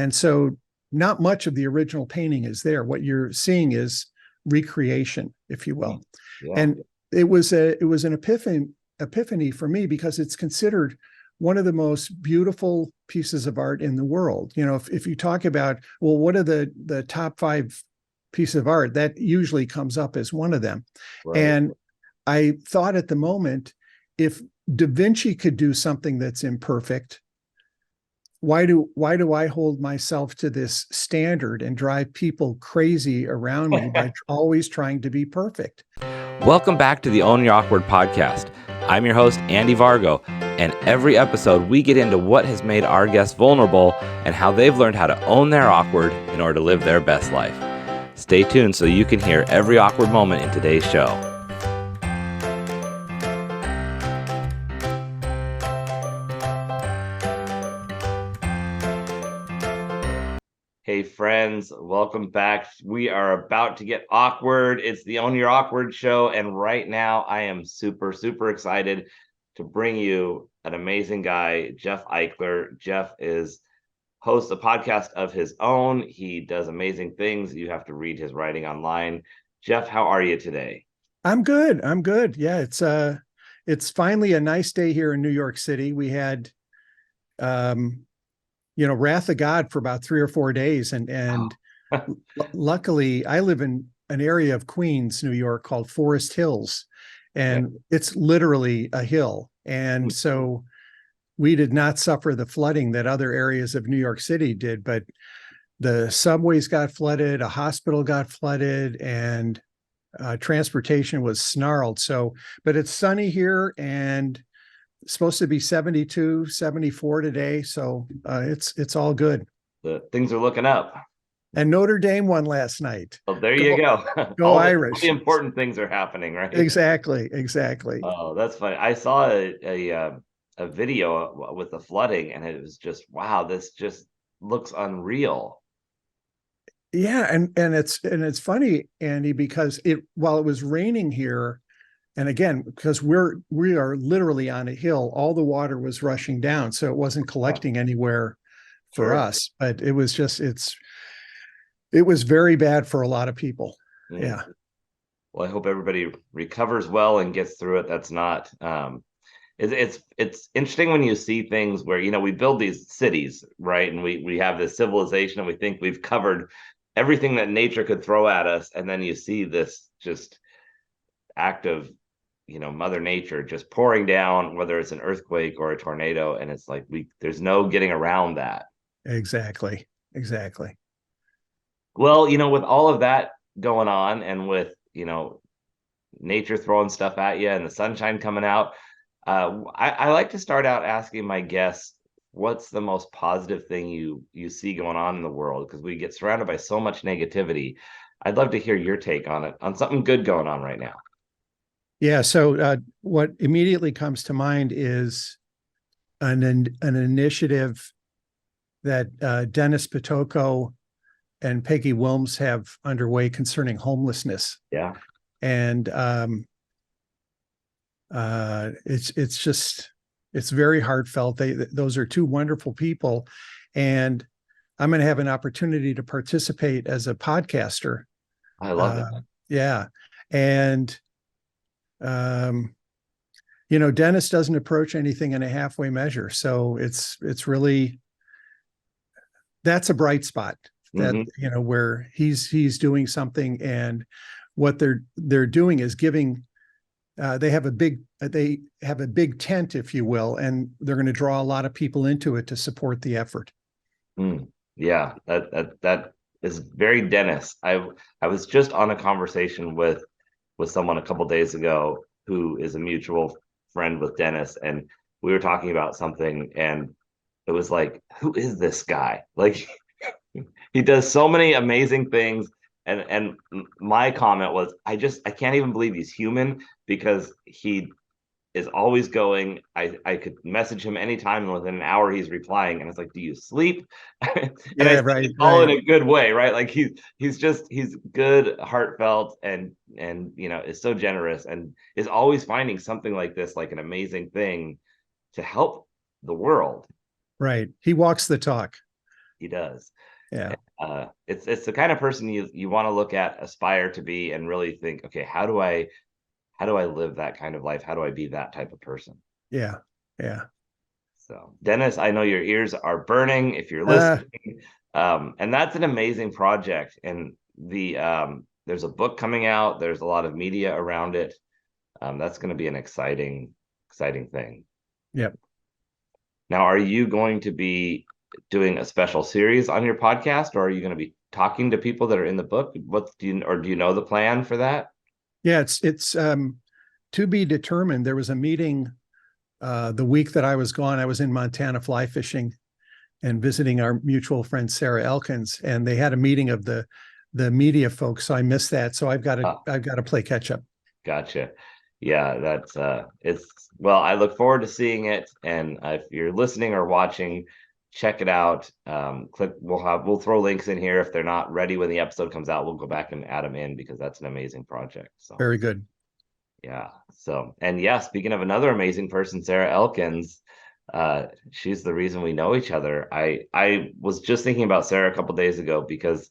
And so not much of the original painting is there. What you're seeing is recreation, if you will. Yeah. And it was an epiphany for me, because it's considered one of the most beautiful pieces of art in the world. If you talk about, well, what are the top 5 pieces of art, that usually comes up as one of them. Right. And I thought at the moment, if Da Vinci could do something that's imperfect, why do I hold myself to this standard and drive people crazy around me by always trying to be perfect? Welcome back to the Own Your Awkward podcast. I'm your host, Andy Vargo, and every episode we get into what has made our guests vulnerable and how they've learned how to own their awkward in order to live their best life. Stay tuned so you can hear every awkward moment in today's show. Hey friends, welcome back. We are about to get awkward. It's the Own Your Awkward show, and right now I am super excited to bring you an amazing guy, Jeff Ikler. Jeff hosts a podcast of his own. He does amazing things. You have to read his writing online. Jeff, how are you today? I'm good. Yeah, it's finally a nice day here in New York City. We had wrath of God for about 3 or 4 days. And luckily I live in an area of Queens, New York called Forest Hills, and it's literally a hill. And so we did not suffer the flooding that other areas of New York City did, but the subways got flooded, a hospital got flooded, and transportation was snarled. So, but it's sunny here, and supposed to be 72, 74 today. So it's all good. Things are looking up. And Notre Dame won last night. Well, there you go. Go Irish. All the important things are happening, right? Exactly. Oh, that's funny. I saw a video with the flooding, and it was just, wow, this just looks unreal. Yeah, and it's funny, Andy, because while it was raining here, and again, because we are literally on a hill, all the water was rushing down, so it wasn't collecting anywhere for us. But it was it was very bad for a lot of people. Yeah. Well, I hope everybody recovers well and gets through it. That's not it's interesting when you see things where, we build these cities, right? And we have this civilization, and we think we've covered everything that nature could throw at us, and then you see this just act of Mother Nature just pouring down, whether it's an earthquake or a tornado, and it's like there's no getting around that. Exactly. Well, with all of that going on, and with nature throwing stuff at you and the sunshine coming out, I like to start out asking my guests, what's the most positive thing you see going on in the world? Because we get surrounded by so much negativity. I'd love to hear your take on it, on something good going on right now. Yeah. So what immediately comes to mind is an initiative that Dennis Quetico and Peggy Wilms have underway concerning homelessness. Yeah. And it's very heartfelt. Those are 2 wonderful people, and I'm going to have an opportunity to participate as a podcaster. I love that. Yeah. And Dennis doesn't approach anything in a halfway measure. So it's really, that's a bright spot that, where he's doing something, and what they're doing is giving, they have a big tent, if you will, and they're going to draw a lot of people into it to support the effort. Yeah, that is very Dennis. I was just on a conversation with someone a couple days ago who is a mutual friend with Dennis, and we were talking about something, and it was like, who is this guy? Like, he does so many amazing things, and my comment was, I can't even believe he's human, because he is always going. I could message him anytime, and within an hour he's replying, and it's like, do you sleep? And yeah, right, it's all in a good way, right? Like he's good, heartfelt, and is so generous, and is always finding something like this, like an amazing thing to help the world. Right. He walks the talk. He does. Yeah. It's the kind of person you want to look at, aspire to be, and really think, okay, how do I live that kind of life? How do I be that type of person? Yeah. Yeah. So, Dennis, I know your ears are burning if you're Uh, listening. And that's an amazing project. And there's a book coming out. There's a lot of media around it. That's going to be an exciting thing. yep. Now, are you going to be doing a special series on your podcast, or are you going to be talking to people that are in the book? Do you know the plan for that? Yeah. It's to be determined. There was a meeting the week that I was gone. I was in Montana fly fishing and visiting our mutual friend Sarah Elkins, and they had a meeting of the media folks. So I missed that. So I've got to play catch up. Gotcha. Yeah, that's it's well, I look forward to seeing it. And if you're listening or watching, check it out. We'll throw links in here. If they're not ready when the episode comes out, we'll go back and add them in because that's an amazing project. So Very good. yeah. So and yeah, speaking of another amazing person, Sarah Elkins, she's the reason we know each other. I was just thinking about Sarah a couple days ago because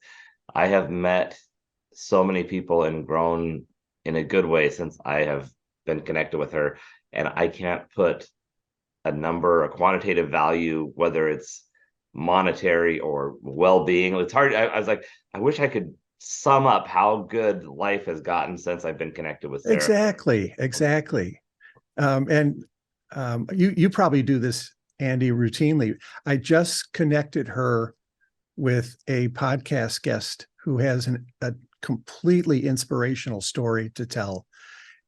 I have met so many people and grown in a good way since I have been connected with her. And I can't put a number, a quantitative value, whether it's monetary or well-being. It's hard. I was like, I wish I could sum up how good life has gotten since I've been connected with Sarah. Exactly. Exactly. And you probably do this, Andy, routinely. I just connected her with a podcast guest who has a completely inspirational story to tell.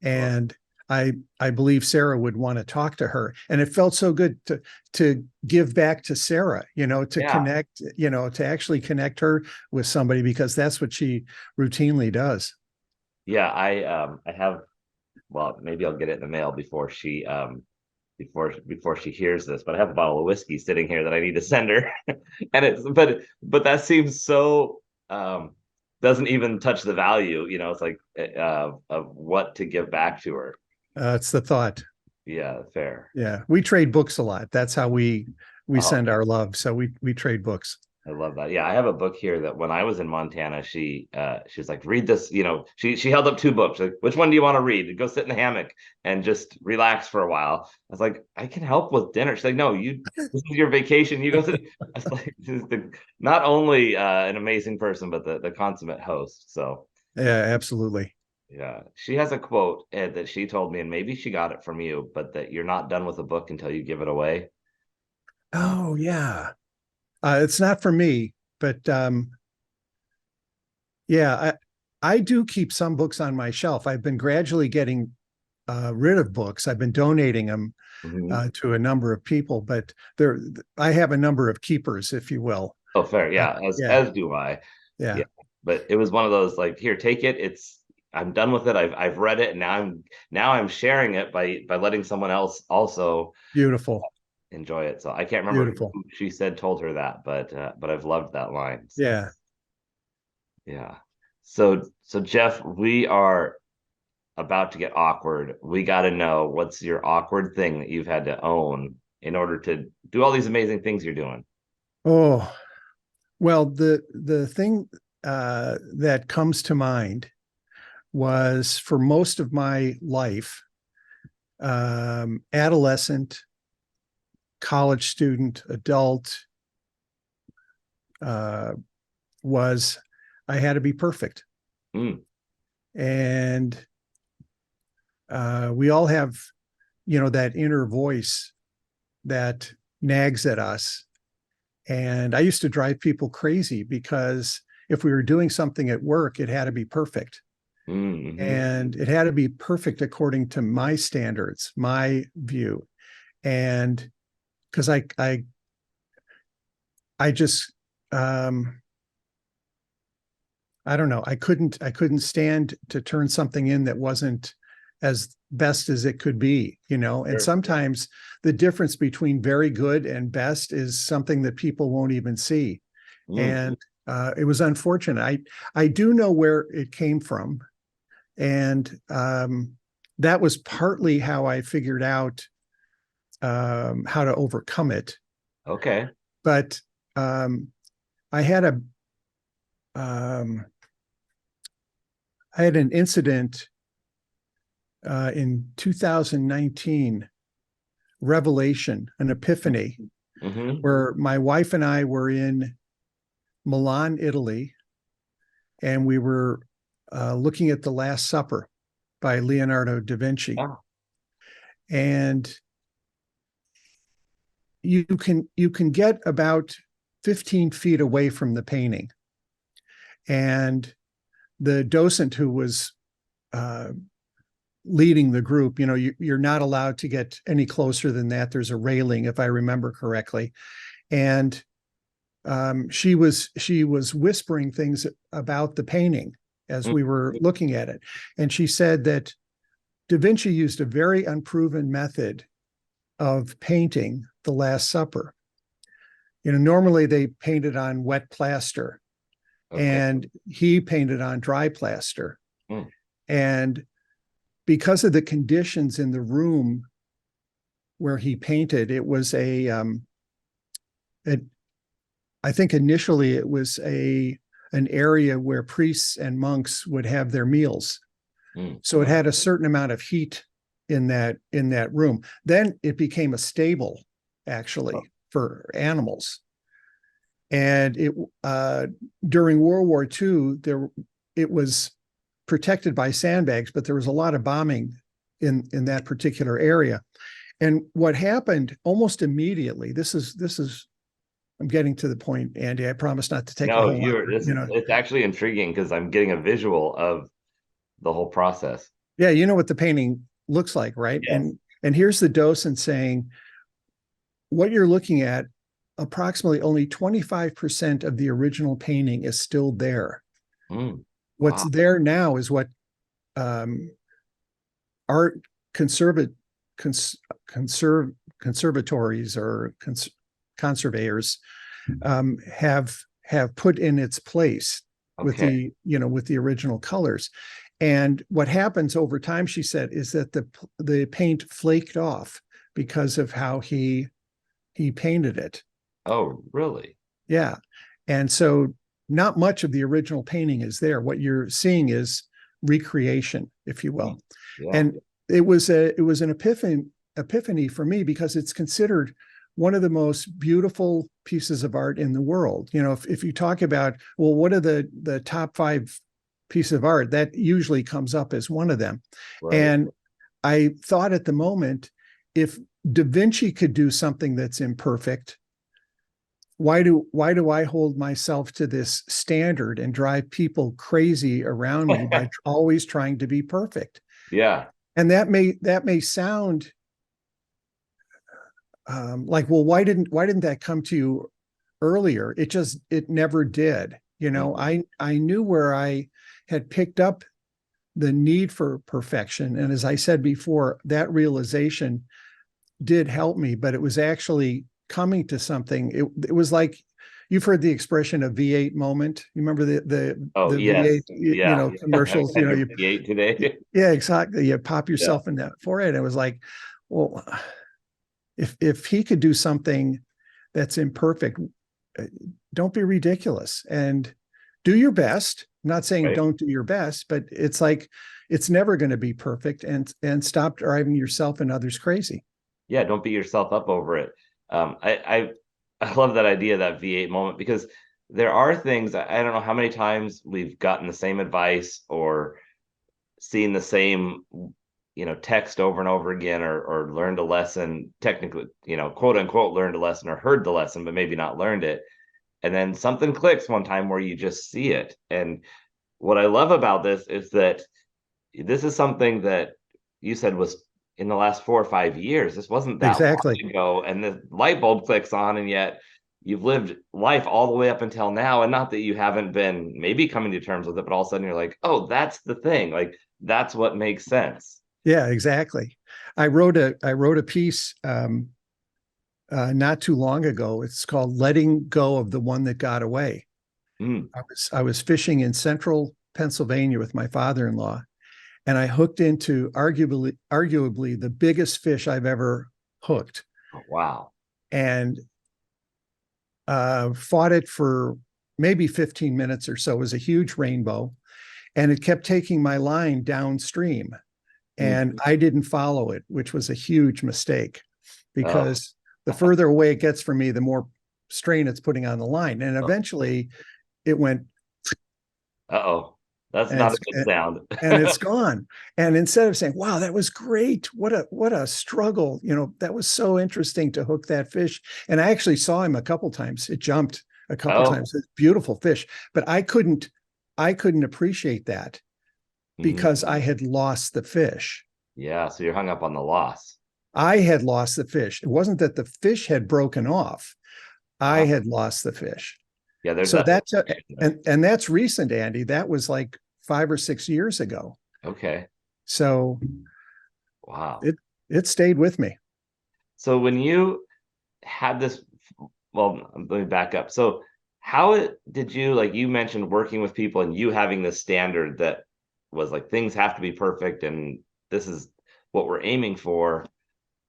And I believe Sarah would want to talk to her. And it felt so good to give back to Sarah, to connect, to actually connect her with somebody, because that's what she routinely does. Yeah, I have, well, maybe I'll get it in the mail before she hears this, but I have a bottle of whiskey sitting here that I need to send her. And but that seems so doesn't even touch the value, it's like of what to give back to her. It's the thought. Yeah, fair. Yeah, we trade books a lot. That's how we Oh, send our love. So we trade books. I love that. Yeah, I have a book here that when I was in Montana, she's like, read this. She held up two books. Like, which one do you want to read? Go sit in the hammock and just relax for a while. I was like, I can help with dinner. She's like, no, this is your vacation. You go sit. I was like, this is not only an amazing person, but the consummate host. So Yeah, absolutely. yeah, she has a quote that she told me, and maybe she got it from you, but that you're not done with a book until you give it away. Oh yeah. It's not for me, but yeah, I do keep some books on my shelf. I've been gradually getting rid of books. I've been donating them Mhm. to a number of people, but I have a number of keepers, if you will. Oh, fair. Yeah, Yeah, as do I. Yeah, yeah, but it was one of those like, here, take it. I'm done with it. I've read it, and now I'm sharing it by letting someone else also beautiful, enjoy it. So I can't remember beautiful. who she said told her that, but I've loved that line. So Yeah. yeah. So Jeff, we are about to get awkward. We got to know what's your awkward thing that you've had to own in order to do all these amazing things you're doing. Oh, well, the thing that comes to mind was, for most of my life, adolescent, college student, adult, uh, was I had to be perfect. Mm, And we all have, that inner voice that nags at us. And I used to drive people crazy because if we were doing something at work, it had to be perfect. mm-hmm. And it had to be perfect according to my standards, my view. And because I just I don't know, I couldn't stand to turn something in that wasn't as best as it could be, and Sure. sometimes the difference between very good and best is something that people won't even see. Mm, And it was unfortunate. I do know where it came from, and that was partly how I figured out how to overcome it. okay. But um, I had a um, I had an incident in 2019, revelation, an epiphany, Mm-hmm. where my wife and I were in Milan, Italy, and we were looking at The Last Supper by Leonardo da Vinci. Yeah. And you can get about 15 feet away from the painting. And the docent who was uh, leading the group, you're not allowed to get any closer than that. There's a railing, if I remember correctly. And she was whispering things about the painting as we were looking at it. And she said that Da Vinci used a very unproven method of painting the Last Supper. Normally they painted on wet plaster, Okay. and he painted on dry plaster. Mm. And because of the conditions in the room where he painted, it was I think initially it was an area where priests and monks would have their meals. So it had a certain amount of heat in that room. Then it became a stable, actually, for animals. And it during World War II, it was protected by sandbags, but there was a lot of bombing in that particular area. And what happened almost immediately, this is I'm getting to the point, Andy. I promise not to take a No, whole hour. it's actually intriguing because I'm getting a visual of the whole process. Yeah, you know what the painting looks like, right? Yes. And here's the docent saying, what you're looking at, approximately only 25% of the original painting is still there. Mm. What's Wow. there now is what art conservatories or conservators have put in its place with Okay. the original colors. And what happens over time, she said, is that the paint flaked off because of how he painted it. Oh, really? Yeah. And so not much of the original painting is there. What you're seeing is recreation, if you will. Yeah. And it was an epiphany for me, because it's considered one of the most beautiful pieces of art in the world. If you talk about, well, what are the top 5 pieces of art, that usually comes up as one of them. Right. And I thought at the moment, if Da Vinci could do something that's imperfect, why do I hold myself to this standard and drive people crazy around me by always trying to be perfect? Yeah. And that may sound like, well, why didn't that come to you earlier? It never did. Mhm. I knew where I had picked up the need for perfection, and as I said before, that realization did help me, but it was actually coming to something. It was like, you've heard the expression a V8 moment. You remember Oh, the yes. V8 Yeah. commercials. Kind of create today. Yeah, exactly. You pop Yeah. yourself in that forehead. It was like, well, if he could do something that's imperfect, uh, don't be ridiculous and do your best. I'm not saying Right. don't do your best, but it's like, it's never going to be perfect, and stop driving yourself and others crazy. Yeah. Don't beat yourself up over it. I love that idea, that V8 moment, because there are things, I don't know how many times we've gotten the same advice or seen the same text over and over again, or learned a lesson, technically, quote unquote learned a lesson, or heard the lesson but maybe not learned it, and then something clicks one time where you just see it. And what I love about this is that this is something that you said was in the last 4 or 5 years. This wasn't that Exactly. long ago, and the light bulb clicks on, and yet you've lived life all the way up until now. And not that you haven't been maybe coming to terms with it, but all of a sudden you're like, oh, that's the thing. Like, that's what makes sense. Yeah, exactly. I wrote a piece not too long ago. It's called "Letting Go of the One That Got Away." Mm. I was fishing in central Pennsylvania with my father-in-law, and I hooked into arguably the biggest fish I've ever hooked, Oh, wow. and fought it for maybe 15 minutes or so. It was a huge rainbow, and it kept taking my line downstream, and I didn't follow it, which was a huge mistake, Oh, because the further away it gets from me, the more strain it's putting on the line. And oh, eventually it went, uh-oh. That's and not a it's good sound. and it's gone. And instead of saying, wow, that was great, what a struggle, that was so interesting to hook that fish. And I actually saw him a couple times. It jumped a couple Oh, times. It's beautiful fish, but I couldn't appreciate that mhm. because I had lost the fish. Yeah. So you're hung up on the loss. I had lost the fish. It wasn't that the fish had broken off. I Uh, had lost the fish. yeah, there's So that that's separation there. and that's recent, Andy. That was like 5 or 6 years ago. Okay. So Wow. it it stayed with me. So when you had this, well, let me back up. So did you, like you mentioned working with people and you having this standard that was like things have to be perfect and this is what we're aiming for.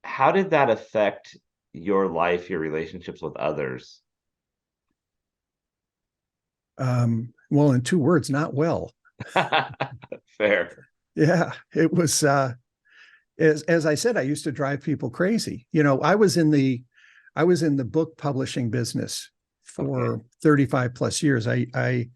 How did that affect your life, your relationships with others? Well, in two words, not well. Fair. Yeah, it was. As I said, I used to drive people crazy. I was in the book publishing business Okay. for 35 plus years. I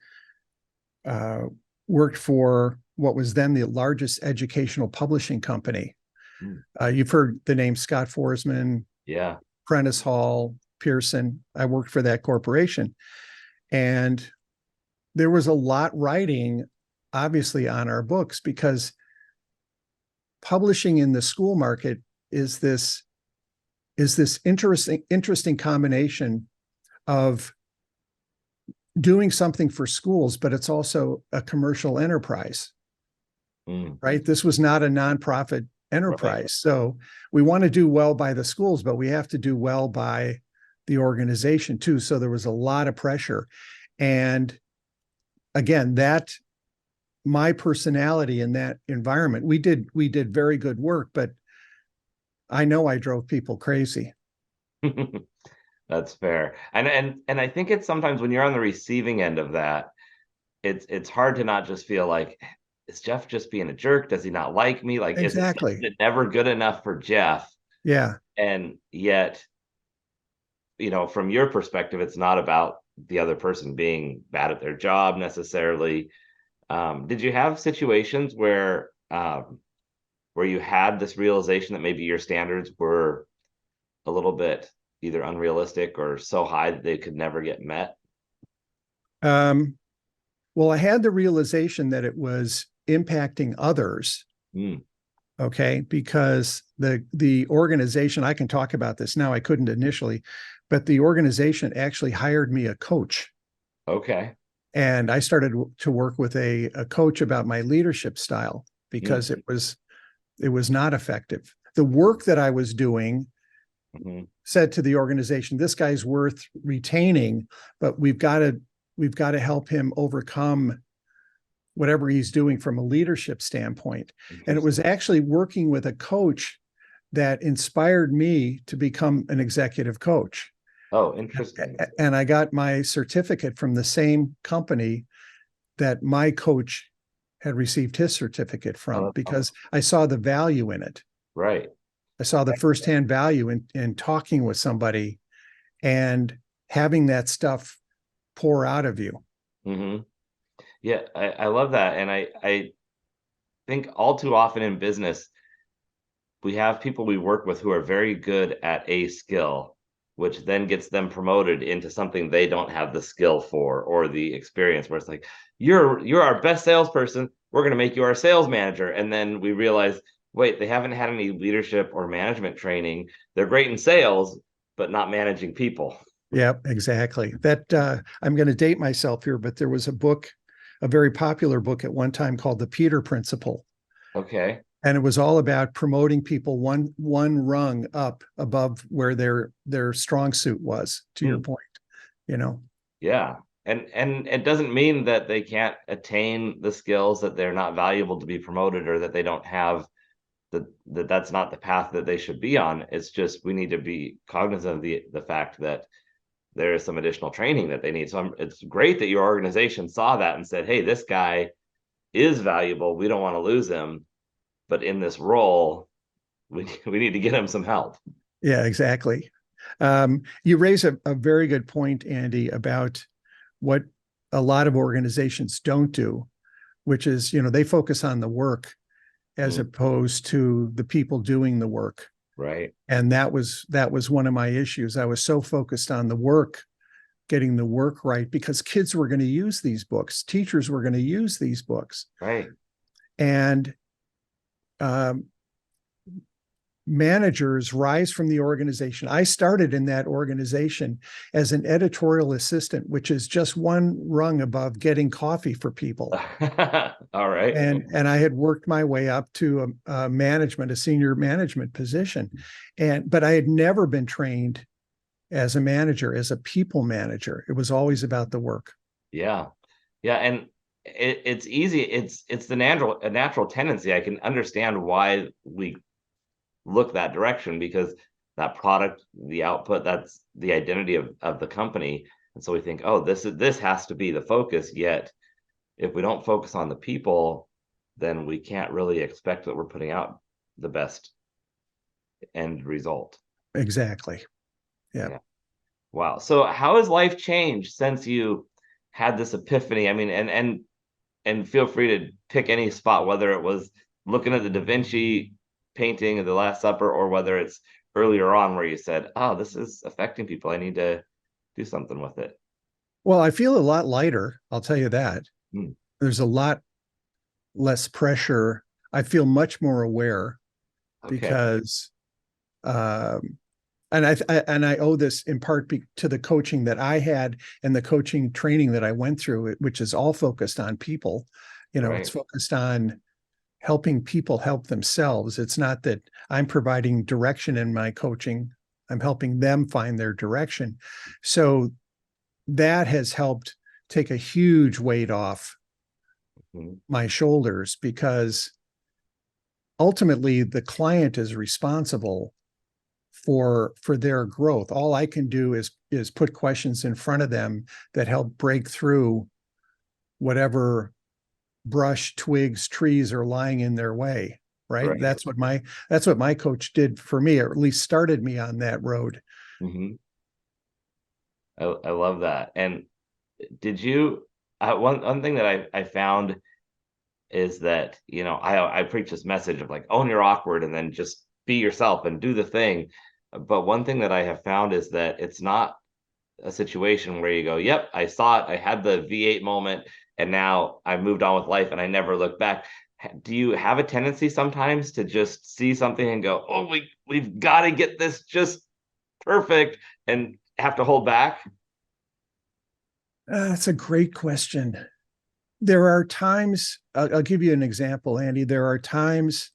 uh, worked for what was then the largest educational publishing company. Hmm. You've heard the name Scott Forsman, Yeah. Prentice Hall, Pearson. I worked for that corporation. And there was a lot writing, obviously, on our books, because publishing in the school market is this interesting combination of doing something for schools, but it's also a commercial enterprise, Mm. right? This was not a nonprofit Right. enterprise. So we want to do well by the schools, but we have to do well by the organization too. So there was a lot of pressure. And again, that my personality in that environment, we did very good work, but I know I drove people crazy. That's fair. And I think it's sometimes when you're on the receiving end of that, it's hard to not just feel like, is Jeff just being a jerk? Does he not like me? Like, is Exactly. it never good enough for Jeff? Yeah. And yet, from your perspective, it's not about the other person being bad at their job necessarily. Did you have situations where you had this realization that maybe your standards were a little bit either unrealistic or so high that they could never get met? Um, well, I had the realization that it was impacting others. Mm, Okay, because the organization, I can talk about this now, I couldn't initially, but the organization actually hired me a coach. okay. And I started to work with a coach about my leadership style Mm, because it was not effective. The work that I was doing mhm. said to the organization, this guy's worth retaining, but we've got to help him overcome whatever he's doing from a leadership standpoint. And it was Interesting. actually working with a coach that inspired me to become an executive coach. Oh, interesting. And I got my certificate from the same company that my coach had received his certificate Oh, from, that's because awesome. I saw the value in it. Right. I saw the firsthand value in talking with somebody and having that stuff pour out of you. Hmm. Yeah, I love that. And I think all too often in business, we have people we work with who are very good at a skill, which then gets them promoted into something they don't have the skill for or the experience, where it's like, you're our best salesperson. We're going to make you our sales manager. And then we realize, wait, they haven't had any leadership or management training. They're great in sales, but not managing people. Yep, exactly. That I'm going to date myself here, but there was a book, a very popular book at one time called The Peter Principle, Okay. and it was all about promoting people one rung up above where their strong suit was. To your Hmm. point, you know. Yeah. And it doesn't mean that they can't attain the skills, that they're not valuable to be promoted, or that they don't have that's not the path that they should be on. It's just we need to be cognizant of the fact that there is some additional training that they need. So it's great that your organization saw that and said, hey, this guy is valuable. We don't want to lose him. But in this role, we need to get him some help. Yeah, exactly. You raise a very good point, Andy, about what a lot of organizations don't do, which is, they focus on the work as opposed to the people doing the work. Right. And that was one of my issues. I was so focused on the work, getting the work right, because kids were going to use these books, teachers were going to use these books. Right. And managers rise from the organization. I started in that organization as an editorial assistant, which is just one rung above getting coffee for people. All right. And I had worked my way up to a senior management position. But I had never been trained as a manager, as a people manager. It was always about the work. Yeah. Yeah. And it's easy. It's a natural tendency. I can understand why we look that direction, because that product, the output, that's the identity of the company. And so we think, oh, this has to be the focus. Yet if we don't focus on the people, then we can't really expect that we're putting out the best end result. Exactly. Yeah. Wow. So how has life changed since you had this epiphany? I mean, and feel free to pick any spot, whether it was looking at the Da Vinci painting of the Last Supper, or whether it's earlier on where you said, oh, this is affecting people, I need to do something with it. Well, I feel a lot lighter, I'll tell you that. There's a lot less pressure. I feel much more aware because and I owe this in part to the coaching that I had and the coaching training that I went through, which is all focused on people. It's focused on helping people help themselves. It's not that I'm providing direction in my coaching. I'm helping them find their direction. So that has helped take a huge weight off my shoulders, because ultimately the client is responsible for their growth. All I can do is put questions in front of them that help break through whatever brush, twigs, trees are lying in their way. Right. That's what my coach did for me, or at least started me on that road. I love that. And did you, one thing that I found is that, I preach this message of like, own your awkward and then just be yourself and do the thing. But one thing that I have found is that it's not a situation where you go, yep, I saw it, I had the V8 moment, and now I moved on with life and I never look back. Do you have a tendency sometimes to just see something and go, oh, we've got to get this just perfect, and have to hold back? That's a great question. There are times, I'll give you an example, Andy. There are times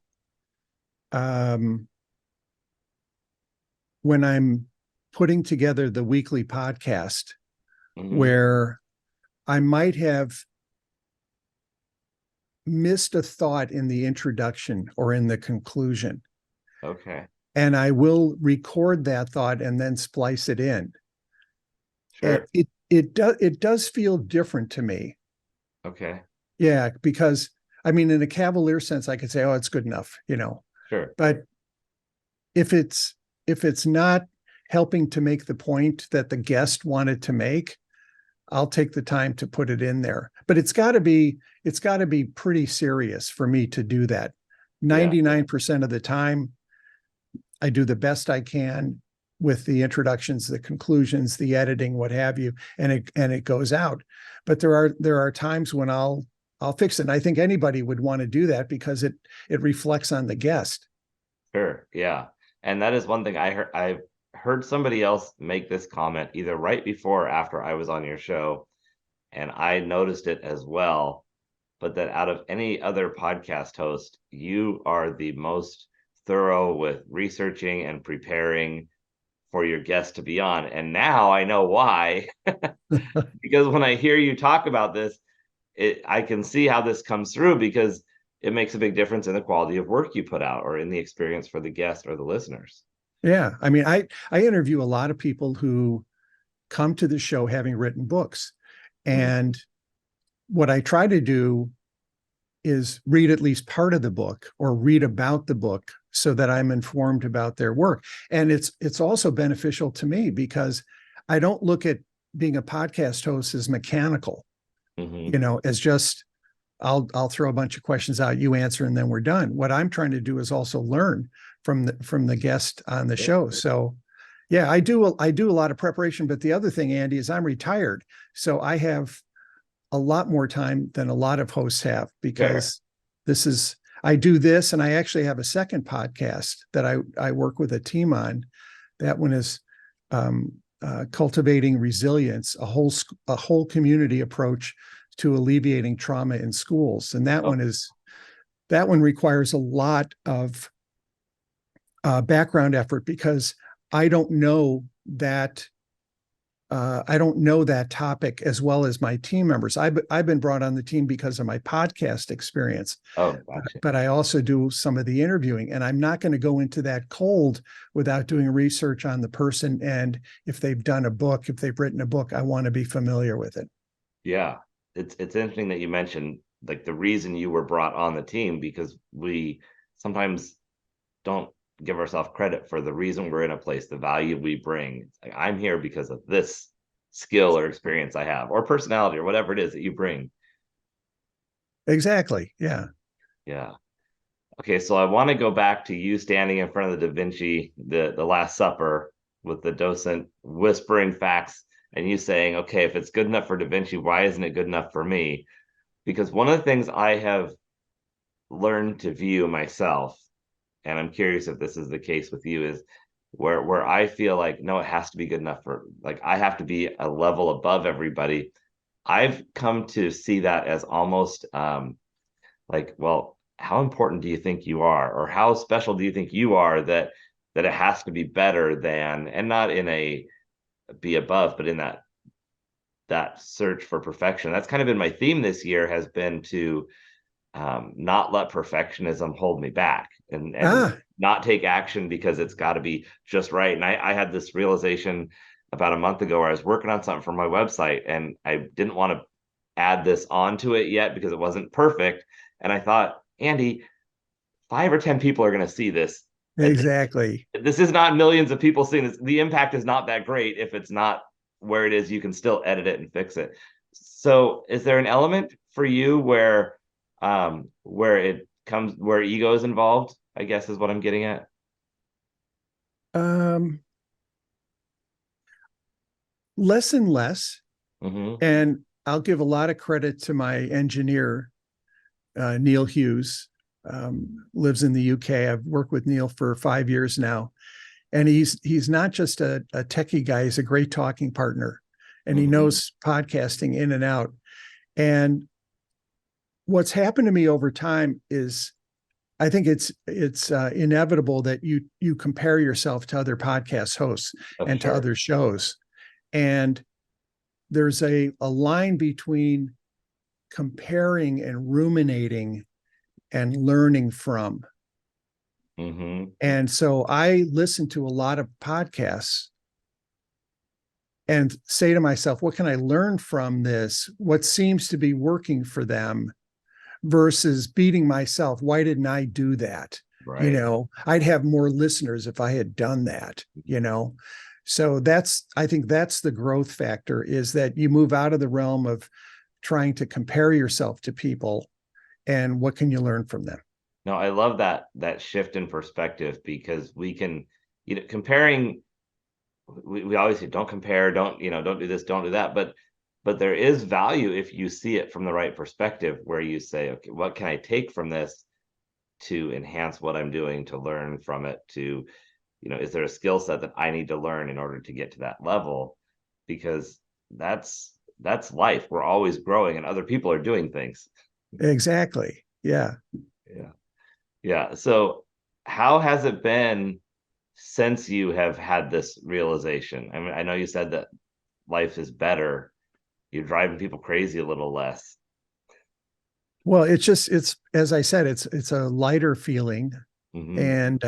when I'm putting together the weekly podcast where I might have missed a thought in the introduction or in the conclusion. Okay. And I will record that thought and then splice it in. Sure. It does feel different to me. Okay. Yeah, because I mean, in a cavalier sense, I could say, oh, it's good enough, Sure. But if it's not helping to make the point that the guest wanted to make, I'll take the time to put it in there. But it's got to be pretty serious for me to do that. 99% of the time, I do the best I can with the introductions, the conclusions, the editing, what have you, and it goes out. But there are times when I'll fix it. And I think anybody would want to do that because it reflects on the guest. Sure. Yeah. And that is one thing I've heard somebody else make this comment either right before or after I was on your show, and I noticed it as well. But that out of any other podcast host, you are the most thorough with researching and preparing for your guest to be on. And now I know why. Because when I hear you talk about this, I can see how this comes through, because it makes a big difference in the quality of work you put out or in the experience for the guest or the listeners. Yeah. I mean, I interview a lot of people who come to the show having written books. And what I try to do is read at least part of the book or read about the book so that I'm informed about their work. And it's also beneficial to me because I don't look at being a podcast host as mechanical, as just I'll throw a bunch of questions out, you answer, and then we're done. What I'm trying to do is also learn from the guest on the show. So yeah, I do a lot of preparation. But the other thing, Andy, is I'm retired. So I have a lot more time than a lot of hosts have because I do this, and I actually have a second podcast that I work with a team on. That one is Cultivating Resilience, a whole community approach to alleviating trauma in schools. And that one requires a lot of background effort because I don't know that topic as well as my team members. I've been brought on the team because of my podcast experience. Oh, gotcha. But I also do some of the interviewing, and I'm not going to go into that cold without doing research on the person. And if they've done a book, if they've written a book, I want to be familiar with it. Yeah. It's interesting that you mentioned like the reason you were brought on the team, because we sometimes don't give ourselves credit for the reason we're in a place, the value we bring. It's like, I'm here because of this skill or experience I have, or personality, or whatever it is that you bring. Exactly. Yeah. Yeah. Okay, so I want to go back to you standing in front of the Da Vinci, the Last Supper, with the docent whispering facts, and you saying, okay, if it's good enough for Da Vinci, why isn't it good enough for me? Because one of the things I have learned to view myself, and I'm curious if this is the case with you, is where I feel like, no, it has to be good enough for, like, I have to be a level above everybody. I've come to see that as almost like, well, how important do you think you are, or how special do you think you are that it has to be better than, and not in a be above, but in that search for perfection. That's kind of been my theme this year, has been to not let perfectionism hold me back, and not take action because it's got to be just right. And I had this realization about a month ago where I was working on something for my website, and I didn't want to add this onto it yet because it wasn't perfect. And I thought, Andy, 5 or 10 people are going to see this. Exactly. This is not millions of people seeing this. The impact is not that great if it's not where it is. You can still edit it and fix it. So is there an element for you where it comes, where ego is involved, I guess is what I'm getting at? Less and less. Mm-hmm. And I'll give a lot of credit to my engineer, Neil Hughes, lives in the UK. I've worked with Neil for 5 years now. And he's not just a techie guy, he's a great talking partner. And he knows podcasting in and out. And what's happened to me over time is I think it's inevitable that you compare yourself to other podcast hosts and to other shows. And there's a line between comparing and ruminating and learning from. And so I listen to a lot of podcasts and say to myself, what can I learn from this? What seems to be working for them, versus beating myself. Why didn't I do that? Right. I'd have more listeners if I had done that, So I think that's the growth factor, is that you move out of the realm of trying to compare yourself to people, and what can you learn from them? No, I love that shift in perspective, because we can, comparing, we always say, don't compare, don't do this, don't do that. But there is value if you see it from the right perspective, where you say, okay, what can I take from this to enhance what I'm doing, to learn from it, to, is there a skill set that I need to learn in order to get to that level? Because that's life. We're always growing, and other people are doing things. Exactly. Yeah. Yeah. So how has it been since you have had this realization? I mean, I know you said that life is better. You're driving people crazy a little less. Well, it's as I said, it's a lighter feeling. And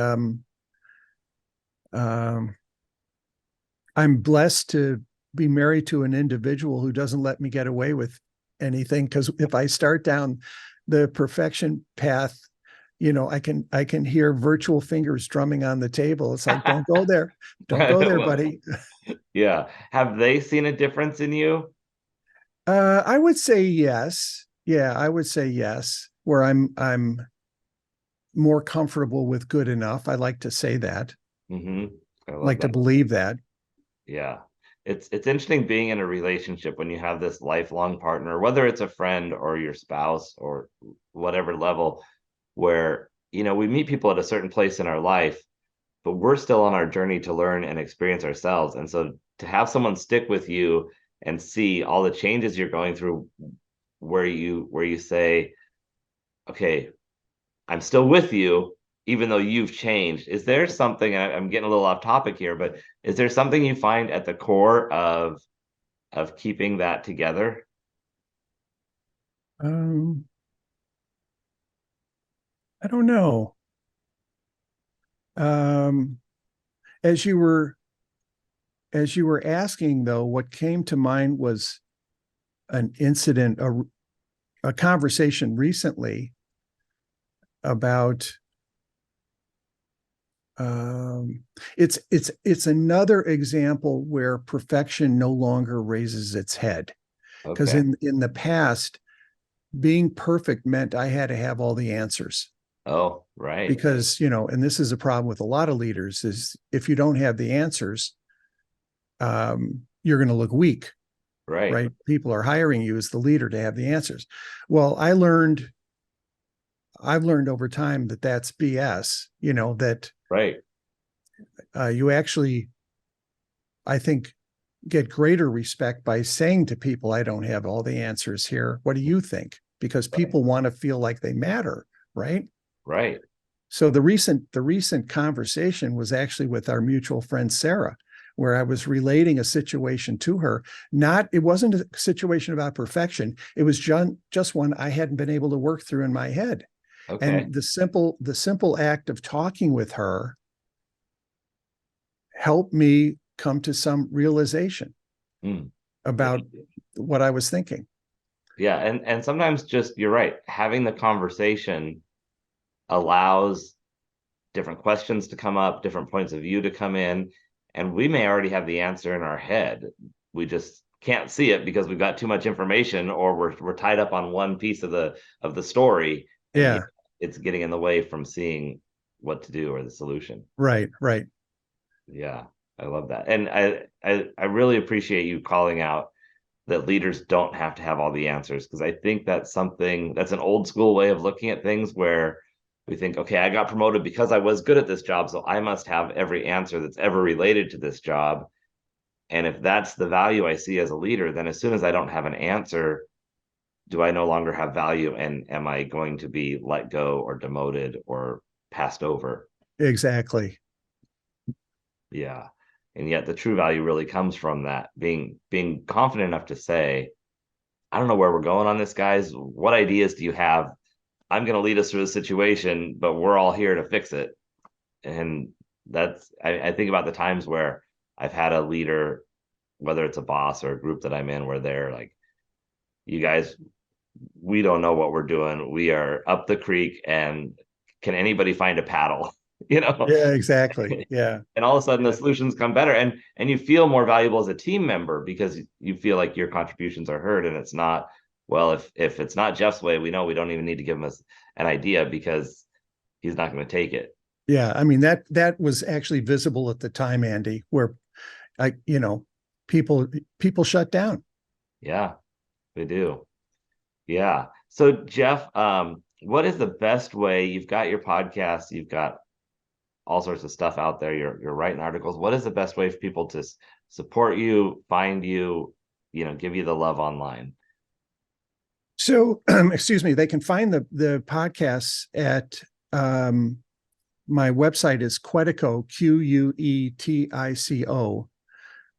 I'm blessed to be married to an individual who doesn't let me get away with anything. Because if I start down the perfection path, I can hear virtual fingers drumming on the table. It's like, don't go there, buddy. Yeah. Have they seen a difference in you? I would say yes. Yeah, I would say yes. Where I'm more comfortable with good enough. I like to say that. Hmm. I love Like to that. believe that. Yeah. It's interesting being in a relationship when you have this lifelong partner, whether it's a friend or your spouse or whatever level, where, we meet people at a certain place in our life, but we're still on our journey to learn and experience ourselves. And so to have someone stick with you and see all the changes you're going through, where you say, okay, I'm still with you, even though you've changed. Is there something, and I'm getting a little off topic here, but is there something you find at the core of keeping that together? Um, I don't know. Um, as you were asking though, what came to mind was an incident, a conversation recently about um, it's another example where perfection no longer raises its head. Because Okay. in the past, being perfect meant I had to have all the answers. Oh, right. Because, and this is a problem with a lot of leaders, is if you don't have the answers, you're going to look weak, Right. right? People are hiring you as the leader to have the answers. Well, I've learned over time that that's BS, that Right. you actually, I think, get greater respect by saying to people, I don't have all the answers here. What do you think? Because Right. people want to feel like they matter, right? Right. So the recent conversation was actually with our mutual friend Sarah, where I was relating a situation to her. It wasn't a situation about perfection. It was just one I hadn't been able to work through in my head. Okay. And the simple act of talking with her helped me come to some realization Mm. Yeah. about what I was thinking. Yeah. And sometimes just you're right. Having the conversation allows different questions to come up, different points of view to come in, and we may already have the answer in our head. We just can't see it because we've got too much information, or we're tied up on one piece of the story, and Yeah, it's getting in the way from seeing what to do or the solution. right, right. Yeah, I love that, and I really appreciate you calling out that leaders don't have to have all the answers, because I think that's an old school way of looking at things, where we think, okay, I got promoted because I was good at this job, so I must have every answer that's ever related to this job. And if that's the value I see as a leader, then as soon as I don't have an answer, do I no longer have value, and am I going to be let go or demoted or passed over? Exactly. Yeah. And yet the true value really comes from that, being confident enough to say, I don't know where we're going on this, guys. What ideas do you have? I'm going to lead us through the situation, but we're all here to fix it. And I think about the times where I've had a leader, whether it's a boss or a group that I'm in, where they're like, you guys, we don't know what we're doing. We are up the creek, and can anybody find a paddle? You know, Yeah, exactly. Yeah. and all of a sudden the Yeah. solutions come better, and you feel more valuable as a team member because you feel like your contributions are heard, and it's not, well, if it's not Jeff's way, we know we don't even need to give him an idea because he's not going to take it. Yeah. I mean, that was actually visible at the time, Andy, where I, people people shut down. Yeah, we do. Yeah. So Jeff, what is the best way? You've got your podcast, you've got all sorts of stuff out there, you're writing articles. What is the best way for people to support you, find you, give you the love online? So, excuse me, they can find the podcasts at my website is Quetico, Quetico.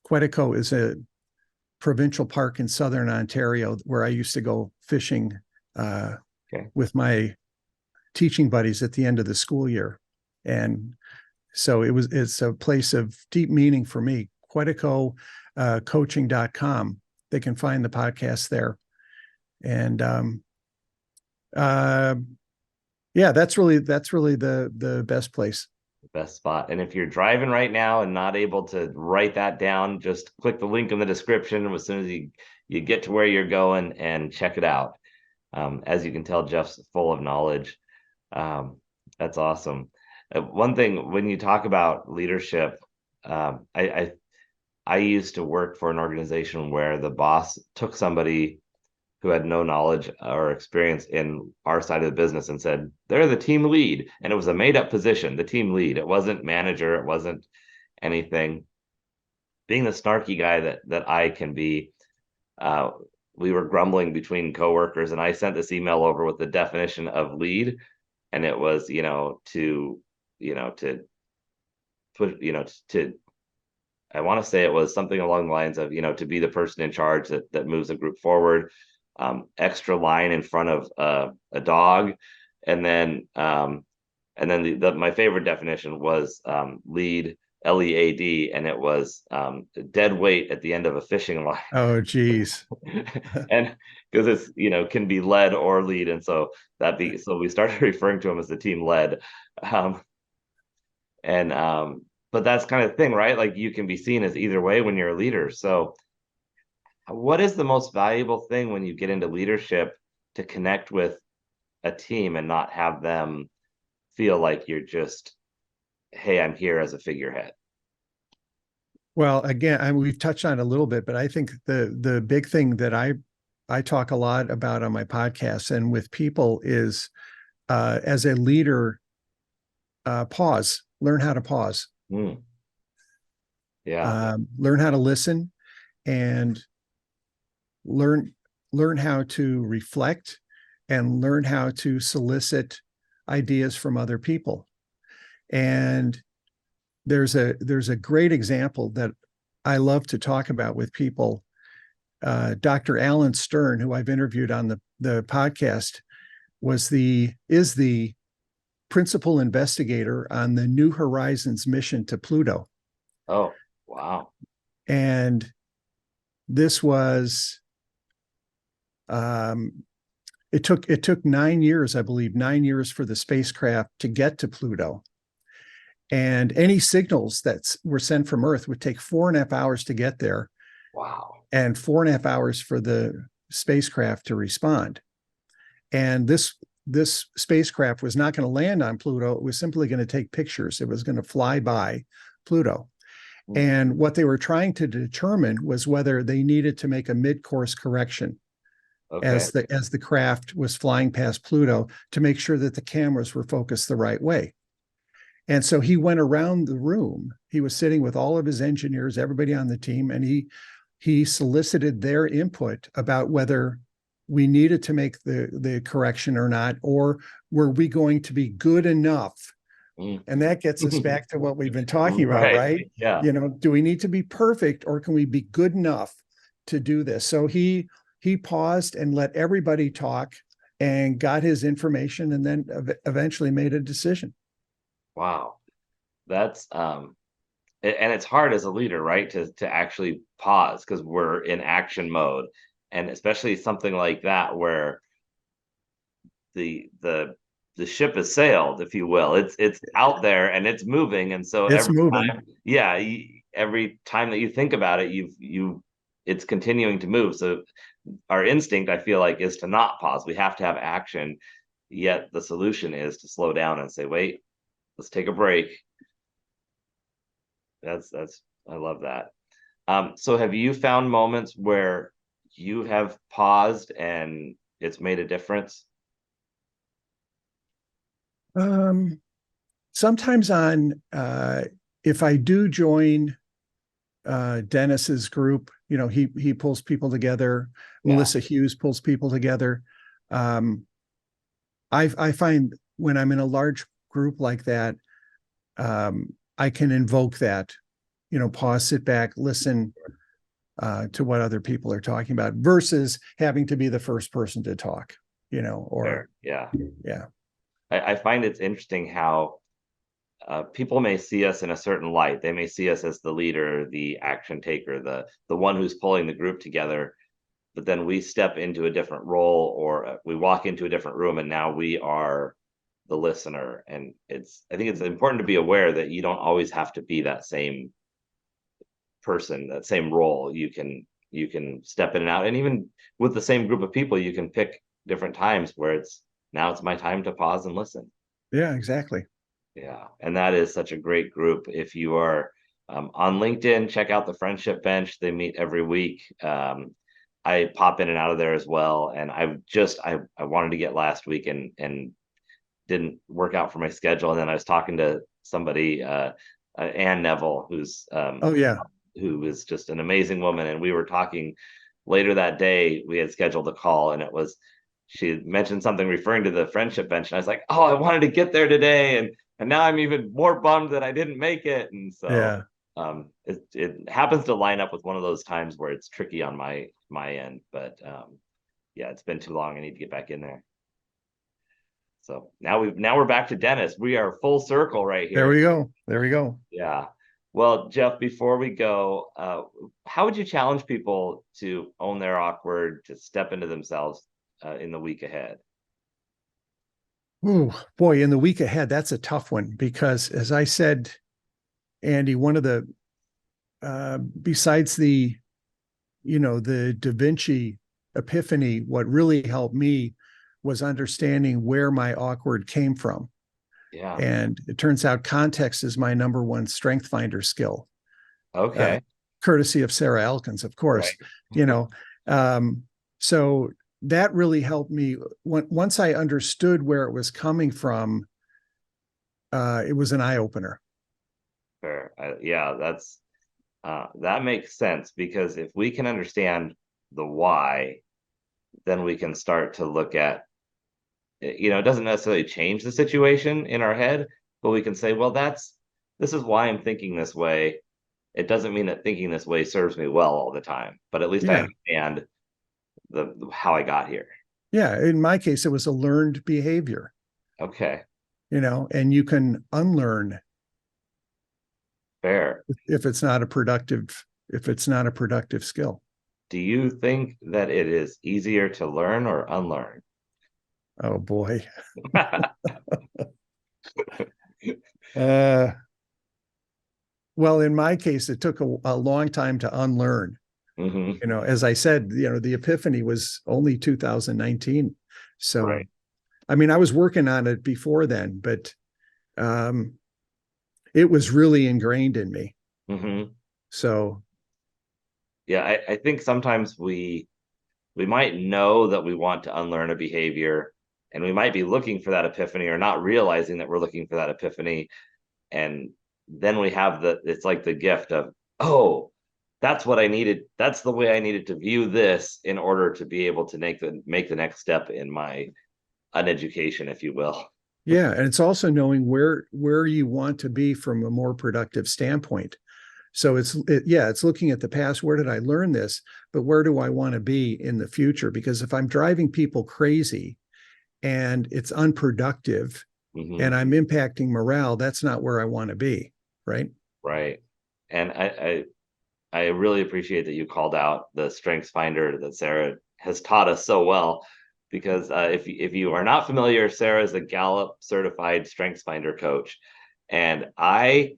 Quetico is a provincial park in southern Ontario where I used to go fishing Okay. with my teaching buddies at the end of the school year. And so it's a place of deep meaning for me. Quetico, coaching.com. They can find the podcast there. And yeah, that's really the best place. Best spot. And if you're driving right now and not able to write that down, just click the link in the description as soon as you get to where you're going and check it out. As you can tell, Jeff's full of knowledge. That's awesome. One thing, when you talk about leadership, I used to work for an organization where the boss took somebody who had no knowledge or experience in our side of the business and said, they're the team lead. And it was a made up position, the team lead. It wasn't manager. It wasn't anything. Being the snarky guy that I can be, we were grumbling between coworkers, and I sent this email over with the definition of lead. And it was, to I want to say it was something along the lines of, to be the person in charge that moves a group forward. Extra line in front of a dog, and then my favorite definition was lead, LEAD, and it was dead weight at the end of a fishing line. Oh, geez. And because it's can be led or lead, and so we started referring to him as the team led, but that's kind of the thing, right? Like, you can be seen as either way when you're a leader. So what is the most valuable thing when you get into leadership to connect with a team and not have them feel like you're just, hey, I'm here as a figurehead? Well, again, we've touched on it a little bit, but I think the big thing that I talk a lot about on my podcast and with people is, as a leader, learn how to pause. Yeah. Learn how to listen, and learn how to reflect, and learn how to solicit ideas from other people. And there's a great example that I love to talk about with people. Dr. Alan Stern, who I've interviewed on the podcast, is the principal investigator on the New Horizons mission to Pluto. Oh, wow. And this was, it took 9 years, I believe, 9 years for the spacecraft to get to Pluto. And any signals that were sent from Earth would take 4.5 hours to get there. Wow. And 4.5 hours for the spacecraft to respond. And this spacecraft was not going to land on Pluto. It was simply going to take pictures. It was going to fly by Pluto. And what they were trying to determine was whether they needed to make a mid-course correction, okay, as the craft was flying past Pluto, to make sure that the cameras were focused the right way. And so he went around the room. He was sitting with all of his engineers, everybody on the team, and he solicited their input about whether we needed to make the correction or not, or were we going to be good enough? And that gets us back to what we've been talking about, right? Yeah. Do we need to be perfect, or can we be good enough to do this? So he paused and let everybody talk and got his information, and then eventually made a decision. Wow. That's and it's hard as a leader, right, to actually pause, because we're in action mode, and especially something like that where the ship has sailed, if you will. It's out there and it's moving, and so it's moving. Every time that you think about it, it's continuing to move. So our instinct, I feel like, is to not pause. We have to have action, yet the solution is to slow down and say, wait, let's take a break. I love that. So have you found moments where you have paused and it's made a difference? Sometimes if I do join Dennis's group, he pulls people together. Yeah. Melissa Hughes pulls people together. I find when I'm in a large group like that, I can invoke that, pause, sit back, listen to what other people are talking about, versus having to be the first person to talk, or yeah. Yeah. I find it's interesting how people may see us in a certain light. They may see us as the leader, the action taker, the one who's pulling the group together. But then we step into a different role, or we walk into a different room, and now we are the listener. And I think it's important to be aware that you don't always have to be that same person, that same role. You can step in and out, and even with the same group of people, you can pick different times where now it's my time to pause and listen. Yeah, exactly. Yeah, and that is such a great group. If you are on LinkedIn, check out the Friendship Bench. They meet every week. I pop in and out of there as well. And I wanted to get last week and didn't work out for my schedule. And then I was talking to somebody, Ann Neville, Oh yeah. who is just an amazing woman. And we were talking later that day. We had scheduled a call, and she had mentioned something referring to the Friendship Bench. And I was like, oh, I wanted to get there today. And now I'm even more bummed that I didn't make it. And so Yeah. it happens to line up with one of those times where it's tricky on my end, but yeah, it's been too long. I need to get back in there. So now we're back to Dennis. We are full circle right here. There we go. There we go. Yeah. Well, Jeff, before we go, how would you challenge people to own their awkward, to step into themselves in the week ahead? Oh boy, in the week ahead, that's a tough one because, as I said, Andy, one of the besides the Da Vinci epiphany, what really helped me was understanding where my awkward came from. Yeah. And it turns out context is my number one strength finder skill. Okay. Courtesy of Sarah Elkins, of course. Right. So that really helped me. Once I understood where it was coming from, it was an eye opener. Fair. Yeah, that makes sense, because if we can understand the why, then we can start to look at, it doesn't necessarily change the situation in our head, but we can say, well, this is why I'm thinking this way. It doesn't mean that thinking this way serves me well all the time, but at least I understand how I got here. Yeah. In my case, it was a learned behavior. Okay. And you can unlearn. Fair. If it's not a productive skill. Do you think that it is easier to learn or unlearn? Oh boy. Well, in my case, it took a long time to unlearn. Mm-hmm. As I said, the epiphany was only 2019. So, right. I mean, I was working on it before then, but it was really ingrained in me. Mm-hmm. So, yeah, I think sometimes we might know that we want to unlearn a behavior, and we might be looking for that epiphany or not realizing that we're looking for that epiphany. And then we have it's like the gift of, oh, that's what I needed. That's the way I needed to view this in order to be able to make the next step in my uneducation, if you will. Yeah. And it's also knowing where you want to be from a more productive standpoint. So it's looking at the past. Where did I learn this? But where do I want to be in the future? Because if I'm driving people crazy and it's unproductive, mm-hmm. and I'm impacting morale, that's not where I want to be. Right. Right. And I really appreciate that you called out the strengths finder that Sarah has taught us so well, because if you are not familiar, Sarah is a Gallup certified strengths finder coach. And I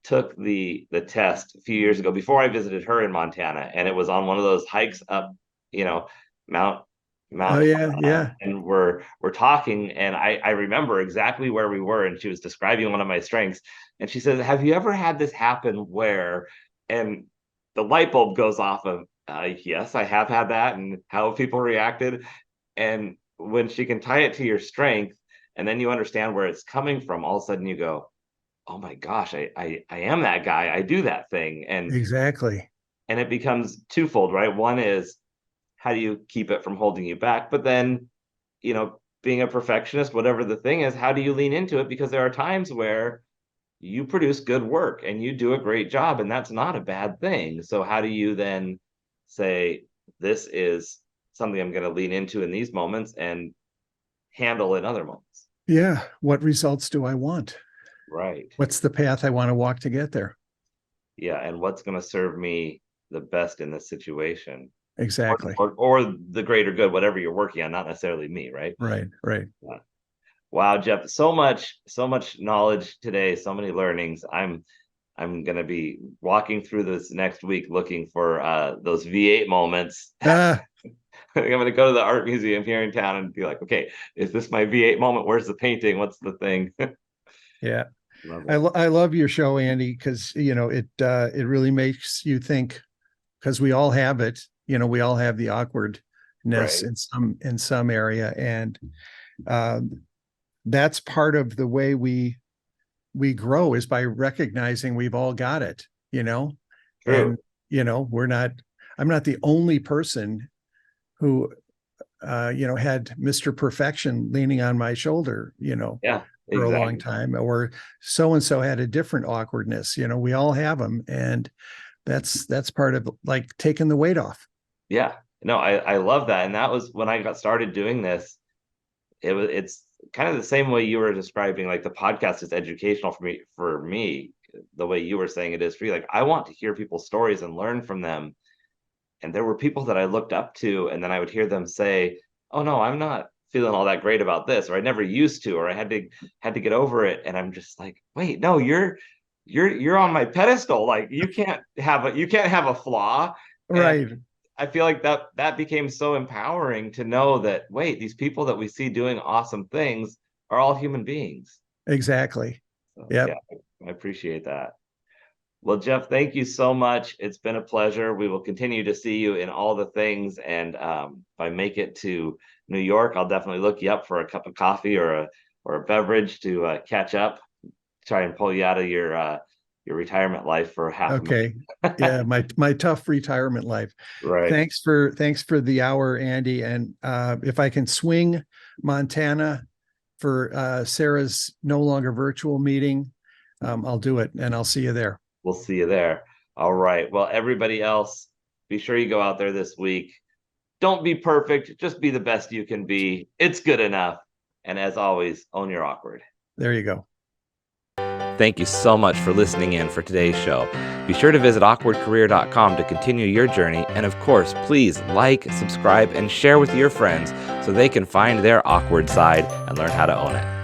took the test a few years ago before I visited her in Montana, and it was on one of those hikes up, Mount. Oh yeah. And we're talking, and I remember exactly where we were, and she was describing one of my strengths, and she says, "Have you ever had this happen where?" And the light bulb goes off of, yes, I have had that, and how people reacted. And when she can tie it to your strength, and then you understand where it's coming from, all of a sudden you go, oh my gosh, I am that guy. I do that thing. And exactly. And it becomes twofold, right? One is, how do you keep it from holding you back? But then, being a perfectionist, whatever the thing is, how do you lean into it? Because there are times where you produce good work and you do a great job, and that's not a bad thing. So how do you then say, this is something I'm going to lean into in these moments and handle in other moments? Yeah. What results do I want? Right. What's the path I want to walk to get there? Yeah. And what's going to serve me the best in this situation, Exactly. or the greater good, whatever you're working on, not necessarily me. Right. Right. Right. Yeah. Wow, Jeff, so much knowledge today, so many learnings. I'm going to be walking through this next week looking for those V8 moments. Ah, I'm going to go to the art museum here in town and be like, okay, is this my V8 moment? Where's the painting? What's the thing? yeah. Love I, it. I love your show, Andy, because it really makes you think, because we all have it. We all have the awkwardness Right. in some area, and um, that's part of the way we grow, is by recognizing we've all got it. True. And I'm not the only person who had Mr. Perfection leaning on my shoulder, Yeah, for a long exactly. time, or so and so had a different awkwardness. We all have them, and that's part of, like, taking the weight off. Yeah. No, I love that. And that was when I got started doing this. It's kind of the same way you were describing, like the podcast is educational for me, the way you were saying it is for you. Like, I want to hear people's stories and learn from them. And there were people that I looked up to, and then I would hear them say, oh no, I'm not feeling all that great about this, or I never used to, or I had to get over it. And I'm just like, wait, no, you're on my pedestal. Like, you can't have a flaw. And Right. I feel like that became so empowering to know that, wait, these people that we see doing awesome things are all human beings. Exactly. So yeah, Yep. I appreciate that. Well, Jeff, thank you so much. It's been a pleasure. We will continue to see you in all the things. And if I make it to New York, I'll definitely look you up for a cup of coffee or a beverage to catch up, try and pull you out of your retirement life for half a Okay. minute. Yeah, my tough retirement life. Right. Thanks for the hour, Andy. And if I can swing Montana for Sarah's no longer virtual meeting, I'll do it, and I'll see you there. We'll see you there. All right. Well, everybody else, be sure you go out there this week. Don't be perfect. Just be the best you can be. It's good enough. And as always, own your awkward. There you go. Thank you so much for listening in for today's show. Be sure to visit awkwardcareer.com to continue your journey. And of course, please like, subscribe, and share with your friends so they can find their awkward side and learn how to own it.